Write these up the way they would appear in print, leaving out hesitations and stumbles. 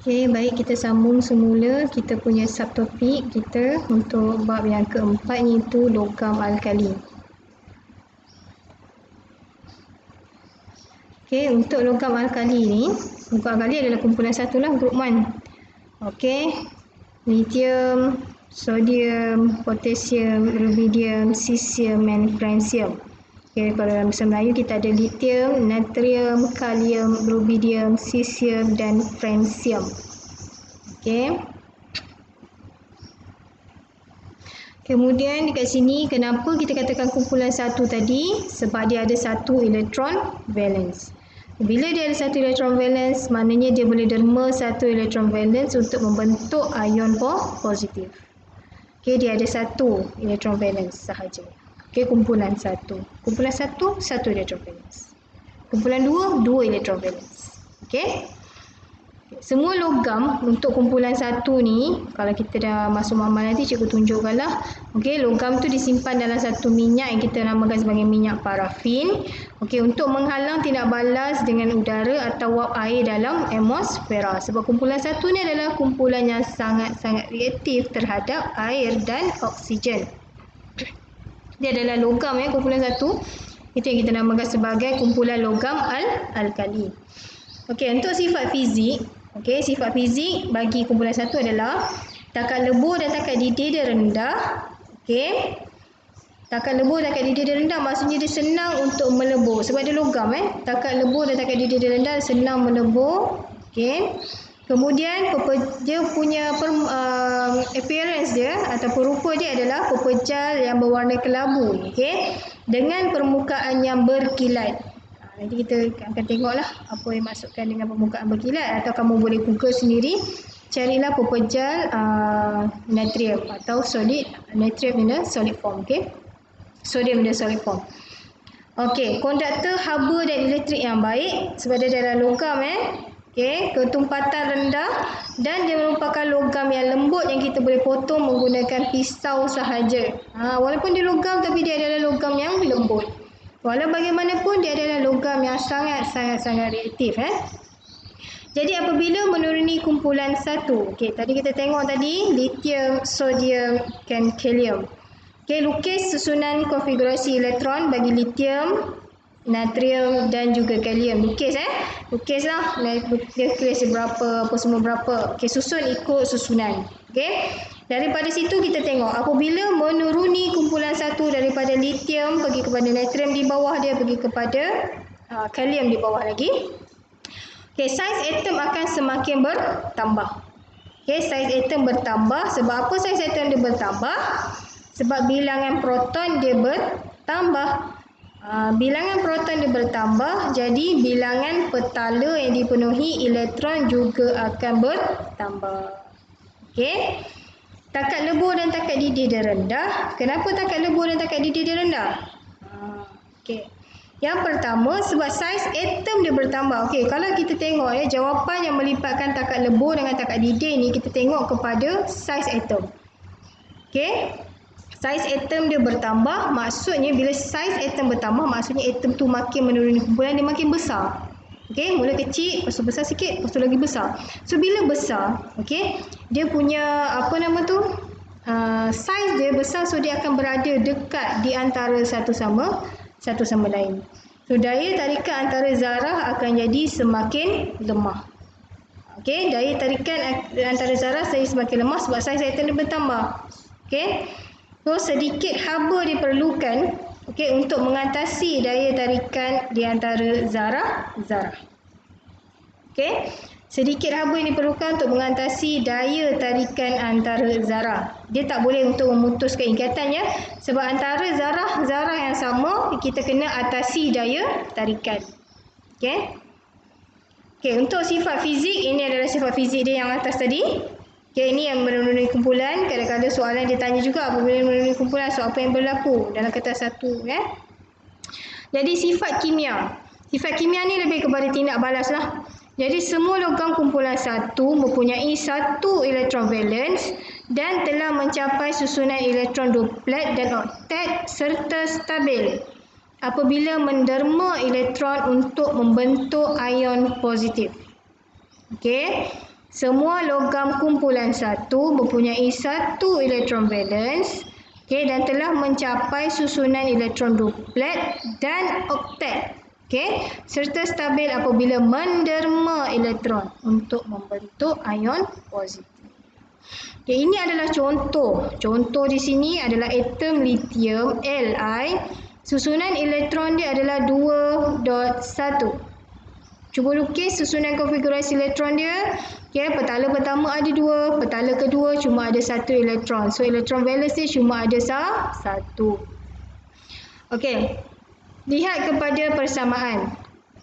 Okey, baik, kita sambung semula kita punya subtopik kita untuk bab yang keempat, iaitu logam alkali. Okey, untuk logam alkali ni, logam alkali adalah kumpulan satu lah, group 1. Okey, lithium, sodium, potasium, rubidium, cesium dan francium. Okey, kalau dalam bahasa Melayu kita ada lithium, natrium, kalium, rubidium, cesium dan francium. Okey. Kemudian dekat sini kenapa kita katakan kumpulan satu tadi? Sebab dia ada satu elektron valence. Bila dia ada satu elektron valence, maknanya dia boleh derma satu elektron valence untuk membentuk ion positif. Okey, dia ada satu elektron valence sahaja. Okey, kumpulan satu. Kumpulan satu, satu elektron valence. Kumpulan dua, dua elektron valence. Okey. Semua logam untuk kumpulan satu ni, kalau kita dah masuk makmal nanti cikgu tunjukkanlah. Okey, logam tu disimpan dalam satu minyak yang kita namakan sebagai minyak parafin. Okey, untuk menghalang tindak balas dengan udara atau wap air dalam atmosfera. Sebab kumpulan satu ni adalah kumpulan yang sangat-sangat reaktif terhadap air dan oksigen. Dia adalah logam kumpulan satu. Itu yang kita namakan sebagai kumpulan logam alkali. Okey, untuk sifat fizik, sifat fizik bagi kumpulan satu adalah takat lebur dan takat didih dia rendah. Okey. Takat lebur dan takat didih dia rendah maksudnya dia senang untuk melebur sebab dia logam Takat lebur dan takat didih dia rendah senang melebur. Okey. Kemudian dia punya appearance dia atau rupa dia adalah pepejal yang berwarna kelabu, okey, dengan permukaan yang berkilat. Nanti kita akan tengoklah apa yang maksudkan dengan permukaan berkilat, atau kamu boleh Google sendiri, carilah pepejal natrium atau solid natrium in a solid form, okey. Sodium in a solid form. Okey, konduktor haba dan elektrik yang baik sebab dia adalah logam okey, ketumpatan rendah dan dia merupakan logam yang lembut yang kita boleh potong menggunakan pisau sahaja. Walaupun dia logam tapi dia adalah logam yang lembut. Walau bagaimanapun dia adalah logam yang sangat reaktif Jadi apabila menuruni kumpulan satu, okey, tadi kita tengok tadi lithium, sodium dan kalium. Okey, lukis susunan konfigurasi elektron bagi lithium, natrium dan juga kalium. Lukislah dia tulis berapa, apa semua berapa. Okey, susun ikut susunan. Okey. Daripada situ kita tengok apabila menuruni kumpulan satu daripada lithium pergi kepada natrium di bawah dia pergi kepada kalium di bawah lagi. Okey, saiz atom akan semakin bertambah. Okey, saiz atom bertambah. Sebab apa saiz atom dia bertambah? Sebab bilangan proton dia bertambah. Bilangan proton dia bertambah, jadi bilangan petala yang dipenuhi elektron juga akan bertambah. Okey. Takat lebur dan takat didih dia rendah. Kenapa takat lebur dan takat didih dia rendah? Okey. Yang pertama sebab saiz atom dia bertambah. Okey, kalau kita tengok jawapan yang melibatkan takat lebur dengan takat didih ni, kita tengok kepada saiz atom. Okey. Saiz atom dia bertambah, maksudnya bila saiz atom bertambah maksudnya atom tu makin menuruni kumpulan dia makin besar. Okey, mula kecil, lepas tu besar sikit, lepas tu lagi besar. So bila besar, okey, dia punya saiz dia besar, so dia akan berada dekat di antara satu sama lain. So daya tarikan antara zarah akan jadi semakin lemah. Okey, daya tarikan antara zarah semakin lemah sebab saiz atom dia bertambah. Okey. So sedikit haba diperlukan untuk mengatasi daya tarikan di antara zarah. Okey. Sedikit haba yang diperlukan untuk mengatasi daya tarikan antara zarah. Dia tak boleh untuk memutuskan ikatannya sebab antara zarah yang sama kita kena atasi daya tarikan. Okey. Okey, untuk sifat fizik, ini adalah sifat fizik dia yang atas tadi. Okey, ini yang menuruni kumpulan. Kadang-kadang soalan dia tanya juga apabila menuruni kumpulan, so apa yang berlaku dalam kertas satu Jadi sifat kimia. Sifat kimia ni lebih kepada tindak balas lah. Jadi semua logam kumpulan satu mempunyai satu elektron valence dan telah mencapai susunan elektron duplet dan oktet serta stabil apabila menderma elektron untuk membentuk ion positif. Okey. semua logam kumpulan 1 mempunyai 1 elektron valence, okey, dan telah mencapai susunan elektron duplet dan oktet, okey, serta stabil apabila menderma elektron untuk membentuk ion positif. Okay, ini adalah contoh. Contoh di sini adalah atom lithium Li. Susunan elektron dia adalah 2.1. Cuba lukis susunan konfigurasi elektron dia. Okay, petala pertama ada 2, petala kedua cuma ada 1 elektron. So elektron valence dia cuma ada 1. Okey. Lihat kepada persamaan.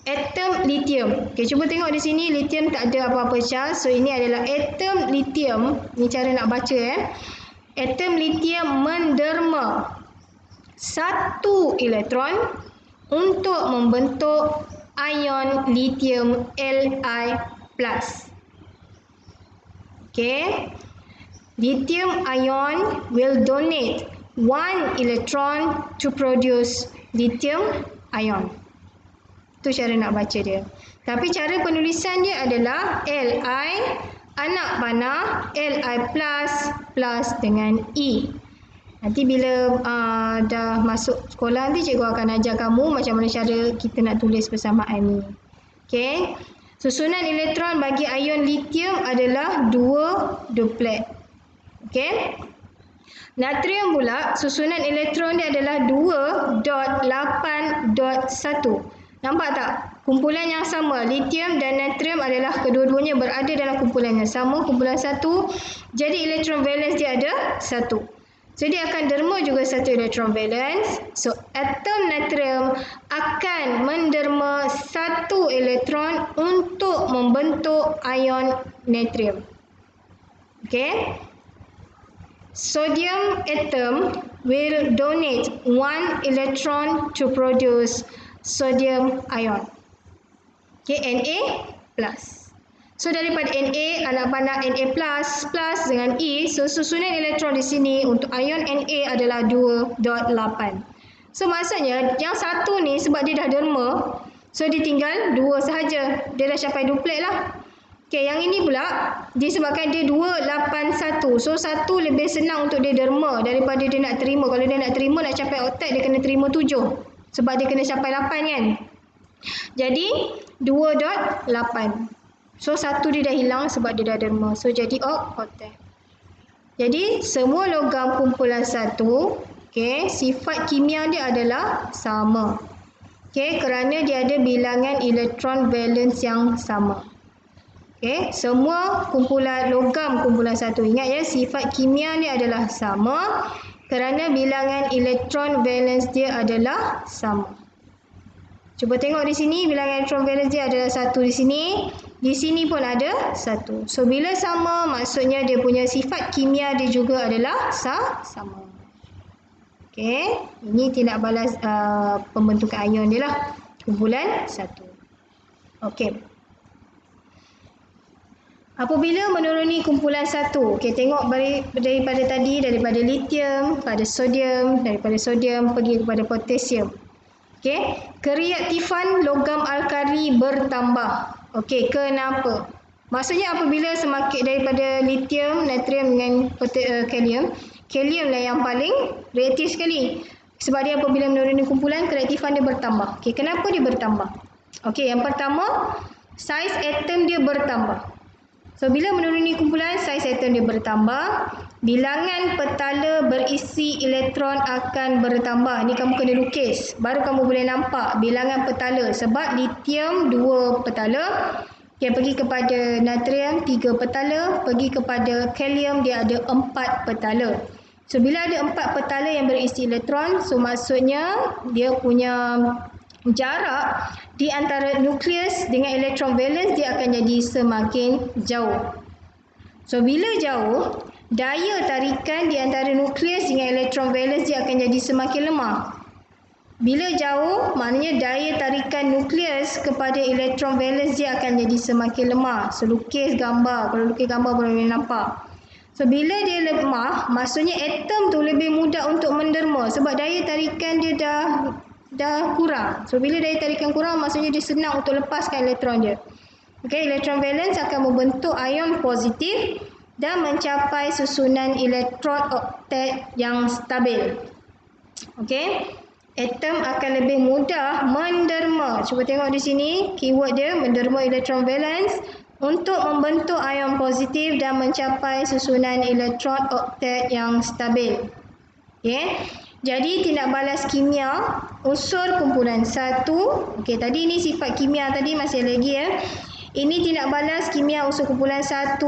Atom lithium. Okey, cuba tengok di sini lithium tak ada apa-apa charge. So ini adalah atom lithium. Ini cara nak baca Atom lithium menderma 1 elektron untuk membentuk ion lithium Li+. Okay. Lithium ion will donate 1 electron to produce lithium ion. Itu cara nak baca dia. Tapi cara penulisan dia adalah Li anak panah Li plus dengan E. Nanti bila dah masuk sekolah nanti cikgu akan ajar kamu macam mana cara kita nak tulis persamaan ni. Okey. Susunan elektron bagi ion lithium adalah 2 duplet. Okey. Natrium pula susunan elektron dia adalah 2.8.1. Nampak tak? Kumpulan yang sama. Lithium dan natrium adalah kedua-duanya berada dalam kumpulan yang sama, kumpulan 1. Jadi elektron valence dia ada 1. So dia akan derma juga 1 elektron valence. So atom natrium akan menderma 1 elektron untuk membentuk ion natrium. Okay. Sodium atom will donate 1 electron to produce sodium ion. Okay, Na+. So daripada Na, anak panah Na+, plus dengan E, so susunan elektron di sini untuk ion Na adalah 2.8. So maksudnya yang satu ni sebab dia dah derma, so dia tinggal 2 sahaja. Dia dah capai duplet lah. Okay, yang ini pula disebabkan dia 281. So 1 lebih senang untuk dia derma daripada dia nak terima. Kalau dia nak terima, nak capai oktet, dia kena terima 7. Sebab dia kena capai 8 kan. Jadi 2.8. So 1 dia dah hilang sebab dia dah derma. So jadi oktet. Jadi semua logam kumpulan 1, okay, sifat kimia dia adalah sama. Okay, kerana dia ada bilangan elektron valence yang sama. Okay, semua logam kumpulan 1. Ingat ya, sifat kimia dia adalah sama kerana bilangan elektron valence dia adalah sama. Cuba tengok di sini, bilangan elektron valence dia adalah 1 di sini. Di sini pun ada 1. So bila sama, maksudnya dia punya sifat kimia dia juga adalah sama. Okay, ini tindak balas pembentukan ion dia lah, kumpulan 1. Okay. Apabila menuruni kumpulan 1, okay, tengok daripada tadi, daripada lithium pada sodium, daripada sodium pergi kepada potasium. Okay, kereaktifan logam alkali bertambah. Okay, kenapa? Maksudnya apabila semakin daripada lithium, natrium dengan kalium lah yang paling reaktif sekali. Sebab dia apabila menuruni kumpulan, kereaktifan dia bertambah. Okay, kenapa dia bertambah? Okay, yang pertama, saiz atom dia bertambah. So, bila menuruni kumpulan, saiz atom dia bertambah. Bilangan petala berisi elektron akan bertambah. Ni kamu kena lukis. Baru kamu boleh nampak bilangan petala. Sebab lithium 2 petala. Yang pergi kepada natrium 3 petala. Pergi kepada kalium dia ada 4 petala. So, bila ada 4 petala yang berisi elektron, so maksudnya dia punya jarak di antara nukleus dengan elektron valence dia akan jadi semakin jauh. So bila jauh, daya tarikan di antara nukleus dengan elektron valence dia akan jadi semakin lemah. Bila jauh, maknanya daya tarikan nukleus kepada elektron valence dia akan jadi semakin lemah. So lukis gambar, kalau lukis gambar boleh nampak. So bila dia lemah, maksudnya atom tu lebih mudah untuk menderma sebab daya tarikan dia dah kurang. So bila daya tarikan kurang, maksudnya dia senang untuk lepaskan elektron dia. Okey, elektron valence akan membentuk ion positif dan mencapai susunan elektron oktet yang stabil. Okey, atom akan lebih mudah menderma. Cuba tengok di sini, keyword dia menderma elektron valence untuk membentuk ion positif dan mencapai susunan elektron oktet yang stabil. Okey. Jadi tindak balas kimia unsur kumpulan 1. Okey, tadi ni sifat kimia tadi masih lagi ya. Ini tindak balas kimia unsur kumpulan 1.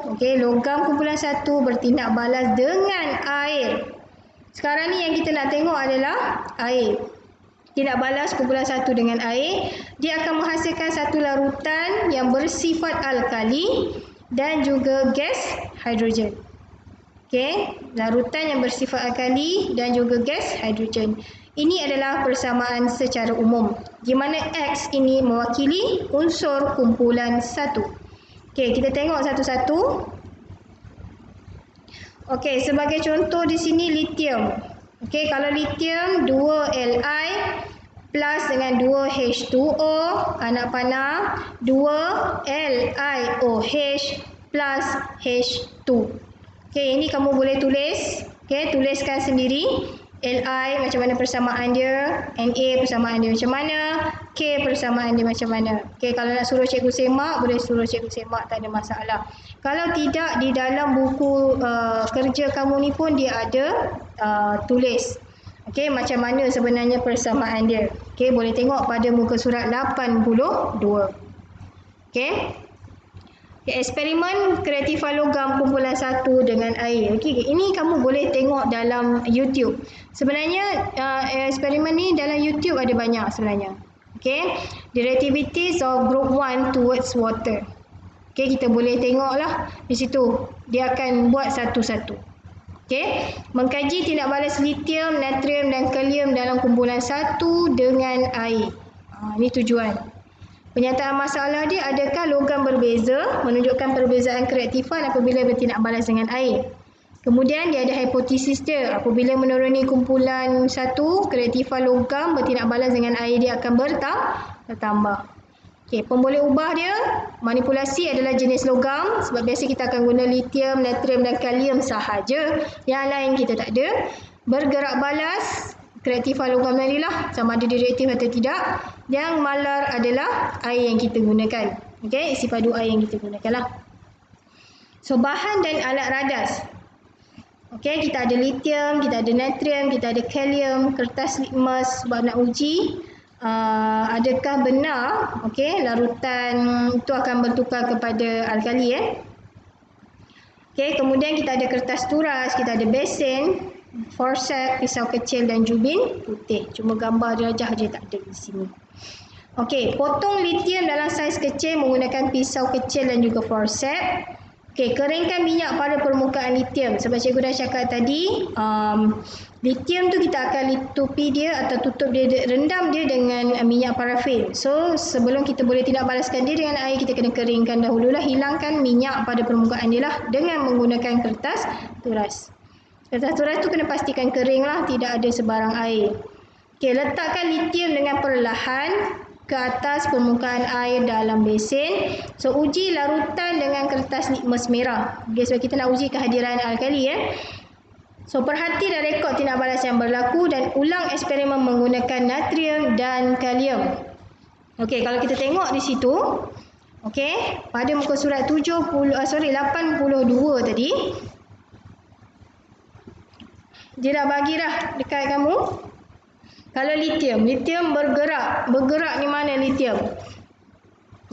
Okey, logam kumpulan 1 bertindak balas dengan air. Sekarang ni yang kita nak tengok adalah air. Tindak balas kumpulan 1 dengan air, dia akan menghasilkan satu larutan yang bersifat alkali dan juga gas hidrogen. Okey, larutan yang bersifat alkali dan juga gas hidrogen. Ini adalah persamaan secara umum, di mana X ini mewakili unsur kumpulan 1. Okey, kita tengok satu-satu. Okey, sebagai contoh di sini litium. Okey, kalau litium 2Li plus dengan 2H2O, anak panah 2LiOH plus H2. Okey, ini kamu boleh tulis. Okey, tuliskan sendiri. Li macam mana persamaan dia, Na persamaan dia macam mana, K persamaan dia macam mana. Okey, kalau nak suruh cikgu semak, boleh suruh cikgu semak, tak ada masalah. Kalau tidak, di dalam buku kerja kamu ni pun dia ada tulis. Okey, macam mana sebenarnya persamaan dia. Okey, boleh tengok pada muka surat 82. Okey. Eksperimen kreativa logam kumpulan 1 dengan air. Okey, ini kamu boleh tengok dalam YouTube. Sebenarnya eksperimen ni dalam YouTube ada banyak sebenarnya. Okey, the reactivities of group 1 towards water. Okey, kita boleh tengoklah di situ. Dia akan buat satu-satu. Okey, mengkaji tindak balas litium, natrium dan kalium dalam kumpulan 1 dengan air. Ini tujuan. Penyataan masalah dia, adakah logam berbeza, menunjukkan perbezaan kereaktifan apabila bertindak balas dengan air. Kemudian dia ada hipotesis dia, apabila menuruni kumpulan 1, kereaktifan logam bertindak balas dengan air dia akan bertambah. Okey, pemboleh ubah dia, manipulasi adalah jenis logam, sebab biasa kita akan guna litium, natrium dan kalium sahaja. Yang lain kita tak ada. Bergerak balas, kreatifan logam tadi lah, sama ada dia reaktif atau tidak. Yang malar adalah air yang kita gunakan. Okey, isi padu air yang kita gunakan lah. So, bahan dan alat radas. Okey, kita ada litium, kita ada natrium, kita ada kalium, kertas litmus sebab nak uji adakah benar larutan itu akan bertukar kepada alkali Okey, kemudian kita ada kertas turas, kita ada besen, forceps, pisau kecil dan jubin putih. Cuma gambar jelajah je tak ada di sini. Okey, potong litium dalam saiz kecil menggunakan pisau kecil dan juga forceps. Okey, keringkan minyak pada permukaan litium. Sebab cikgu dah cakap tadi, litium tu kita akan tutupi dia atau tutup dia, rendam dia dengan minyak parafin. So, sebelum kita boleh tindak balaskan dia dengan air, kita kena keringkan dahululah, hilangkan minyak pada permukaan dia lah dengan menggunakan kertas turas. Kertas turas tu kena pastikan kering lah, tidak ada sebarang air. Okey, letakkan litium dengan perlahan ke atas permukaan air dalam besen. So, uji larutan dengan kertas litmus merah. Okay, sebab kita nak uji kehadiran alkali So, perhati dan rekod tindak balas yang berlaku dan ulang eksperimen menggunakan natrium dan kalium. Okey, kalau kita tengok di situ, okey, pada muka surat 82 tadi, dia dah bagi dah dekat kamu. Kalau litium bergerak ni mana litium?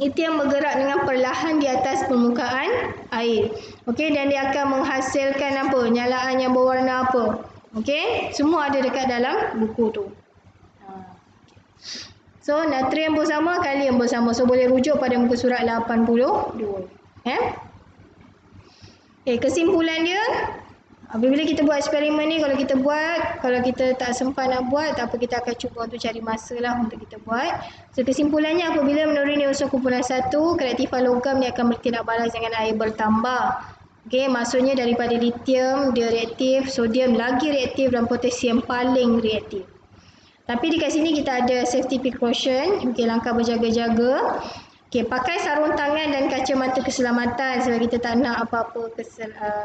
Litium bergerak dengan perlahan di atas permukaan air. Okey, dan dia akan menghasilkan apa? Nyalaan yang berwarna apa? Okey, semua ada dekat dalam buku tu. So, natrium pun sama, kalium pun sama. So, boleh rujuk pada muka surat 82. Okey, kesimpulan dia, apabila kita buat eksperimen ni, kalau kita tak sempat nak buat, tak apa, kita akan cuba untuk cari masa lah untuk kita buat. So, kesimpulannya, apabila menuruni unsur kumpulan 1, kreatifan logam ni akan bertindak balas dengan air bertambah. Okey, maksudnya daripada litium dia reaktif, sodium lagi reaktif dan potasium paling reaktif. Tapi dekat sini kita ada safety precaution, langkah berjaga-jaga. Okey, pakai sarung tangan dan kacamata keselamatan sebab kita tak nak apa-apa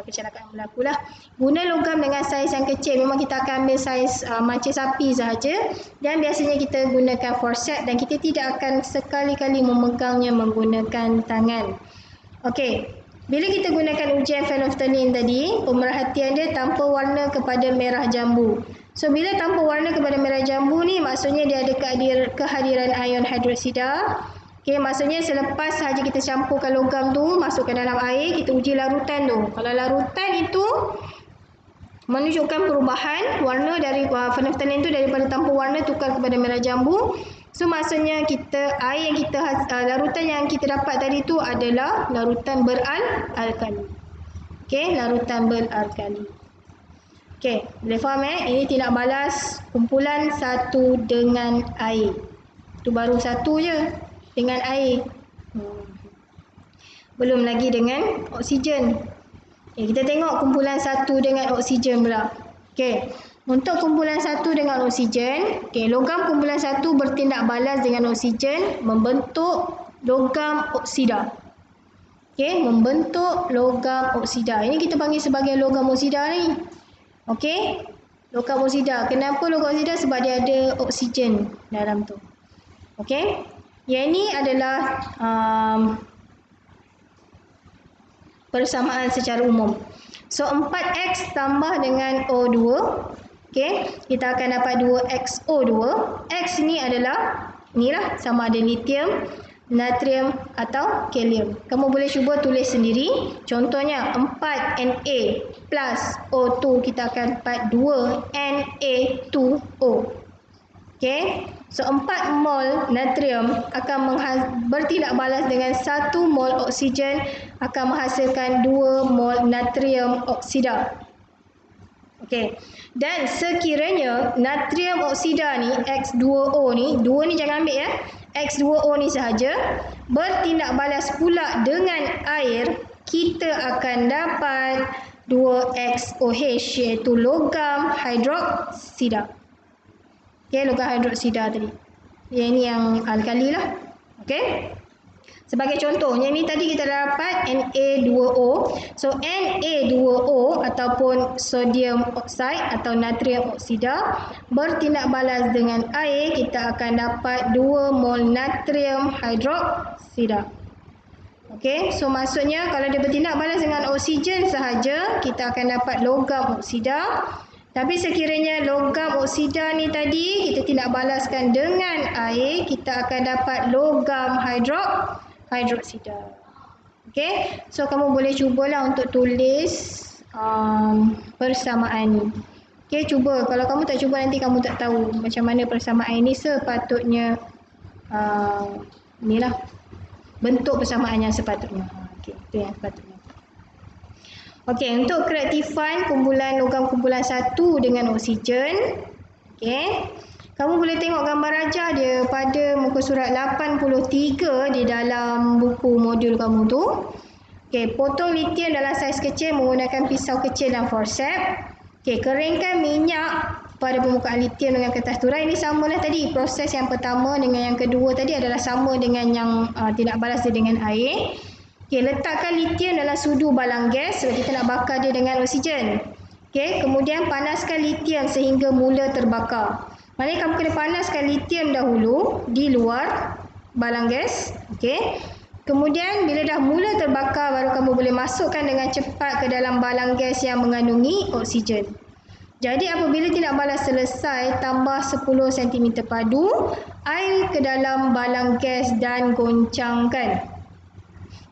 kecelakaan berlaku lah. Guna logam dengan saiz yang kecil. Memang kita akan ambil saiz mancing sapi sahaja dan biasanya kita gunakan forceps dan kita tidak akan sekali-kali memegangnya menggunakan tangan. Okey, bila kita gunakan ujian phenolphthalein tadi, pemerhatian dia tanpa warna kepada merah jambu. So bila tanpa warna kepada merah jambu ni maksudnya dia ada kehadiran ion hidroksida. Okey, maksudnya selepas sahaja kita campurkan logam tu, masukkan dalam air, kita uji larutan tu. Kalau larutan itu menunjukkan perubahan warna dari phenolphthalein tu daripada tanpa warna tukar kepada merah jambu. So maksudnya larutan yang kita dapat tadi tu adalah larutan beralkali. Okey, larutan beralkali. Okey, boleh faham Ini tindak balas kumpulan satu dengan air. Tu baru satu je. Dengan air. Belum lagi dengan oksigen. Okay, kita tengok kumpulan satu dengan oksigen pula. Okay. Untuk kumpulan satu dengan oksigen, logam kumpulan satu bertindak balas dengan oksigen membentuk logam oksida. Membentuk logam oksida. Ini kita panggil sebagai logam oksida ni. Logam oksida. Kenapa logam oksida? Sebab dia ada oksigen dalam tu. Yang ini adalah persamaan secara umum. So 4X tambah dengan O2, kita akan dapat 2XO2. X ni adalah inilah sama ada lithium, natrium atau kalium. Kamu boleh cuba tulis sendiri. Contohnya 4Na plus O2 kita akan dapat 2Na2O. So 4 mol natrium akan bertindak balas dengan 1 mol oksigen akan menghasilkan 2 mol natrium oksida. Dan sekiranya natrium oksida ni X2O ni, 2 ni jangan ambil ya. X2O ni sahaja bertindak balas pula dengan air, kita akan dapat 2XOH iaitu logam hidroksida. Logam hidroksida tadi. Yang ni yang alkali lah. Sebagai contoh, yang ni tadi kita dapat Na2O. So Na2O ataupun sodium oksida atau natrium oksida bertindak balas dengan air, kita akan dapat 2 mol natrium hidroksida. So maksudnya kalau dia bertindak balas dengan oksigen sahaja, kita akan dapat logam oksida. Tapi sekiranya logam oksida ni tadi kita tindak balaskan dengan air, kita akan dapat logam hidroksida. So kamu boleh cubalah untuk tulis persamaan ni. Cuba. Kalau kamu tak cuba nanti kamu tak tahu macam mana persamaan ni sepatutnya inilah bentuk persamaan yang sepatutnya. Itu yang sepatutnya. Untuk kereaktifan logam kumpulan 1 dengan oksigen, kamu boleh tengok gambar rajah dia pada muka surat 83 di dalam buku modul kamu tu. Potong lithium dalam saiz kecil menggunakan pisau kecil dan forceps. Keringkan minyak pada permukaan lithium dengan kertas turai. Ini samalah tadi. Proses yang pertama dengan yang kedua tadi adalah sama dengan yang tindak balas dia dengan air. Letakkan lithium dalam sudu balang gas sebab kita nak bakar dia dengan oksigen. Kemudian panaskan lithium sehingga mula terbakar. Maknanya kamu kena panaskan lithium dahulu di luar balang gas. Kemudian bila dah mula terbakar baru kamu boleh masukkan dengan cepat ke dalam balang gas yang mengandungi oksigen. Jadi apabila tindak balas selesai, tambah 10 cm padu air ke dalam balang gas dan goncangkan.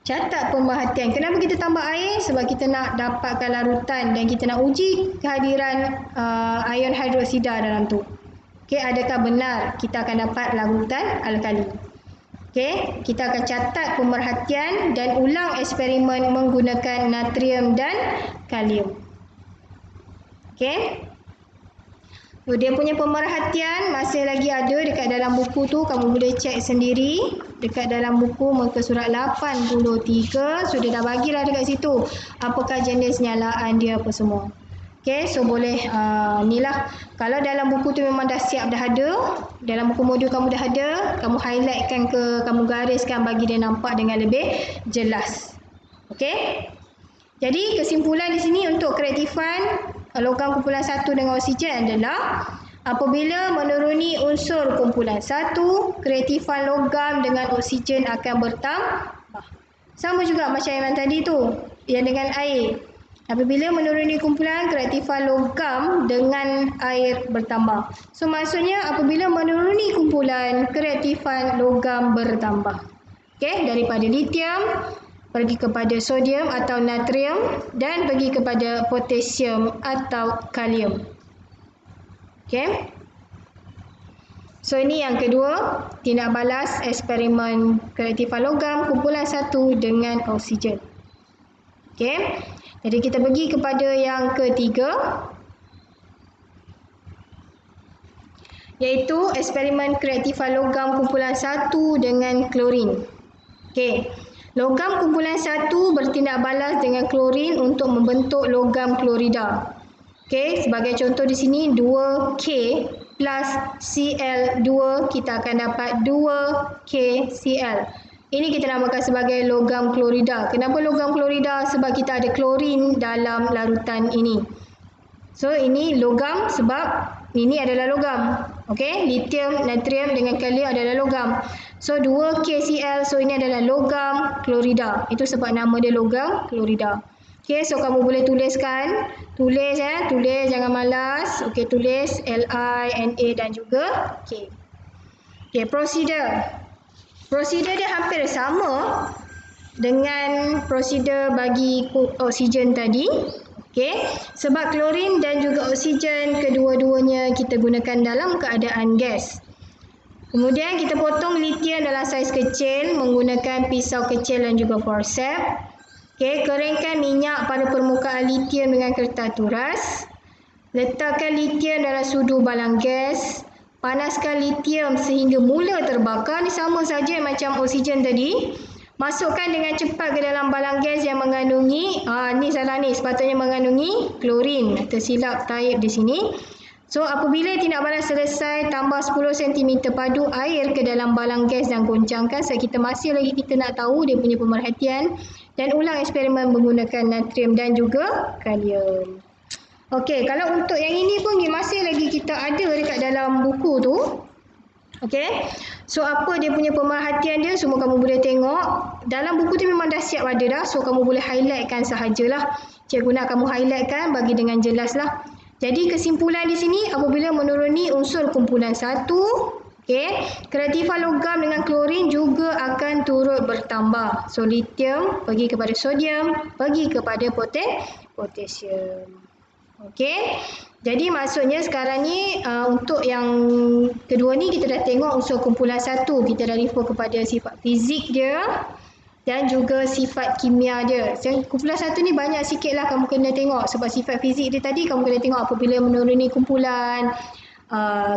Catat pemerhatian. Kenapa kita tambah air? Sebab kita nak dapatkan larutan dan kita nak uji kehadiran ion hidroksida dalam tu. Adakah benar kita akan dapat larutan alkali? Kita akan catat pemerhatian dan ulang eksperimen menggunakan natrium dan kalium. Dia punya pemerhatian masih lagi ada dekat dalam buku tu. Kamu boleh cek sendiri dekat dalam buku muka surat 83. So dia dah bagilah dekat situ apakah jenis nyalaan dia apa semua. Okay, so boleh ni lah. Kalau dalam buku tu memang dah siap dah ada, dalam buku modul kamu dah ada, kamu highlightkan ke, kamu gariskan bagi dia nampak dengan lebih jelas. Okay. Jadi kesimpulan di sini untuk kereaktifan logam kumpulan 1 dengan oksigen adalah apabila menuruni unsur kumpulan 1, kereaktifan logam dengan oksigen akan bertambah. Sama juga macam yang tadi tu, yang dengan air. Apabila menuruni kumpulan, kereaktifan logam dengan air bertambah. So maksudnya apabila menuruni kumpulan, kereaktifan logam bertambah. Okay, daripada litium pergi kepada sodium atau natrium dan pergi kepada potasium atau kalium. Okay. So ini yang kedua, tindak balas eksperimen kereaktifan logam kumpulan 1 dengan oksigen. Okay. Jadi kita pergi kepada yang ketiga, iaitu eksperimen kereaktifan logam kumpulan 1 dengan klorin. Okay. Logam kumpulan 1 bertindak balas dengan klorin untuk membentuk logam klorida. Okay. Sebagai contoh di sini 2K plus Cl2 kita akan dapat 2KCl. Ini kita namakan sebagai logam klorida. Kenapa logam klorida? Sebab kita ada klorin dalam larutan ini. So ini logam sebab ini adalah logam. Okey, litium, natrium dengan kalium adalah logam. So 2KCl, so ini adalah logam klorida. Itu sebab nama dia logam klorida. Okey, so kamu boleh tuliskan. Tulis jangan malas. Okey, tulis Li, Na dan juga K. Okey, prosedur. Prosedur dia hampir sama dengan prosedur bagi oksigen tadi. Okey, sebab klorin dan juga oksigen kedua-duanya kita gunakan dalam keadaan gas. Kemudian kita potong litium dalam saiz kecil menggunakan pisau kecil dan juga forceps. Okey, keringkan minyak pada permukaan litium dengan kertas turas. Letakkan litium dalam sudu balang gas. Panaskan litium sehingga mula terbakar. Ini sama saja macam oksigen tadi. Masukkan dengan cepat ke dalam balang gas yang mengandungi, ni salah ni, sepatutnya mengandungi klorin. Tersilap taip di sini. So apabila tindak balas selesai, tambah 10 cm padu air ke dalam balang gas dan goncangkan. So kita masih lagi kita nak tahu dia punya pemerhatian. Dan ulang eksperimen menggunakan natrium dan juga kalium. Okey, kalau untuk yang ini pun masih lagi kita ada dekat dalam buku tu. Okey. So apa dia punya pemerhatian dia semua kamu boleh tengok. Dalam buku tu memang dah siap ada dah. So kamu boleh highlightkan sahajalah. Cikgu nak kamu highlightkan bagi dengan jelas lah. Jadi kesimpulan di sini apabila menuruni unsur kumpulan 1, okey, kereaktifan logam dengan klorin juga akan turut bertambah. So litium pergi kepada sodium, pergi kepada potasium. Okey. Jadi maksudnya sekarang ni untuk yang kedua ni kita dah tengok unsur kumpulan 1. Kita dah refer kepada sifat fizik dia dan juga sifat kimia dia. Kumpulan 1 ni banyak sikit lah kamu kena tengok. Sebab sifat fizik dia tadi kamu kena tengok apabila menuruni kumpulan.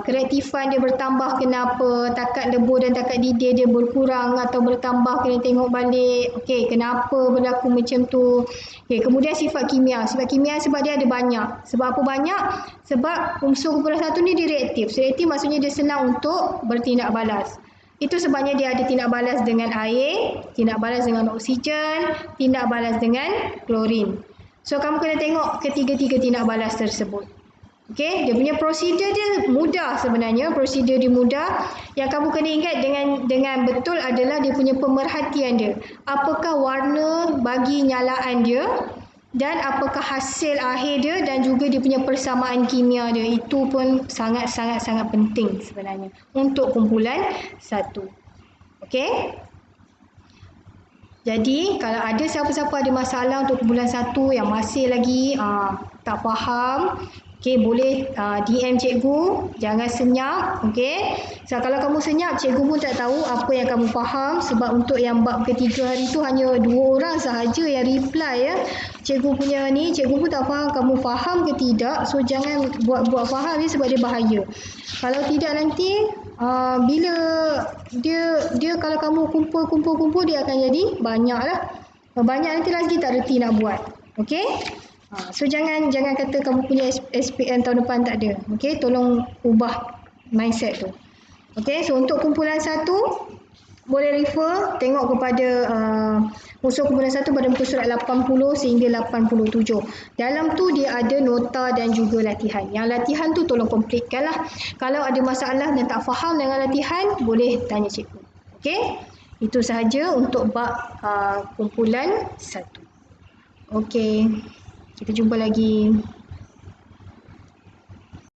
Kereaktifan dia bertambah kenapa, takat lebur dan takat didih dia berkurang atau bertambah, kena tengok balik. Okey, kenapa berlaku macam tu. Okey, kemudian sifat kimia. Sifat kimia sebab dia ada banyak. Sebab apa banyak? Sebab unsur kumpulan 1 ni dia reaktif. So, reaktif maksudnya dia senang untuk bertindak balas. Itu sebabnya dia ada tindak balas dengan air, tindak balas dengan oksigen, tindak balas dengan klorin. So, kamu kena tengok ketiga-tiga tindak balas tersebut. Okey, dia punya prosedur dia mudah sebenarnya, prosedur dia mudah. Yang kamu kena ingat dengan betul adalah dia punya pemerhatian dia. Apakah warna bagi nyalaan dia dan apakah hasil akhir dia dan juga dia punya persamaan kimia dia. Itu pun sangat-sangat penting sebenarnya untuk kumpulan 1. Okey? Jadi kalau ada siapa-siapa ada masalah untuk kumpulan 1 yang masih lagi tak faham, okey, boleh DM cikgu, jangan senyap. Okey, so kalau kamu senyap, cikgu pun tak tahu apa yang kamu faham. Sebab untuk yang bab ketiga hari tu hanya 2 orang sahaja yang reply ya. Cikgu punya ni, cikgu pun tak faham kamu faham ke tidak. So jangan buat faham ni sebab dia bahaya. Kalau tidak nanti bila dia kalau kamu kumpul dia akan jadi banyak lah. Banyak nanti lagi tak reti nak buat. Okey. So jangan kata kamu punya SPM tahun depan tak ada. Okey, tolong ubah mindset tu. Okey, so untuk kumpulan 1 boleh refer tengok kepada unsur kumpulan 1 pada muka surat 80 sehingga 87. Dalam tu dia ada nota dan juga latihan. Yang latihan tu tolong completekan lah. Kalau ada masalah dan tak faham dengan latihan, boleh tanya cikgu. Okey, itu sahaja untuk bab kumpulan 1. Okey, kita jumpa lagi.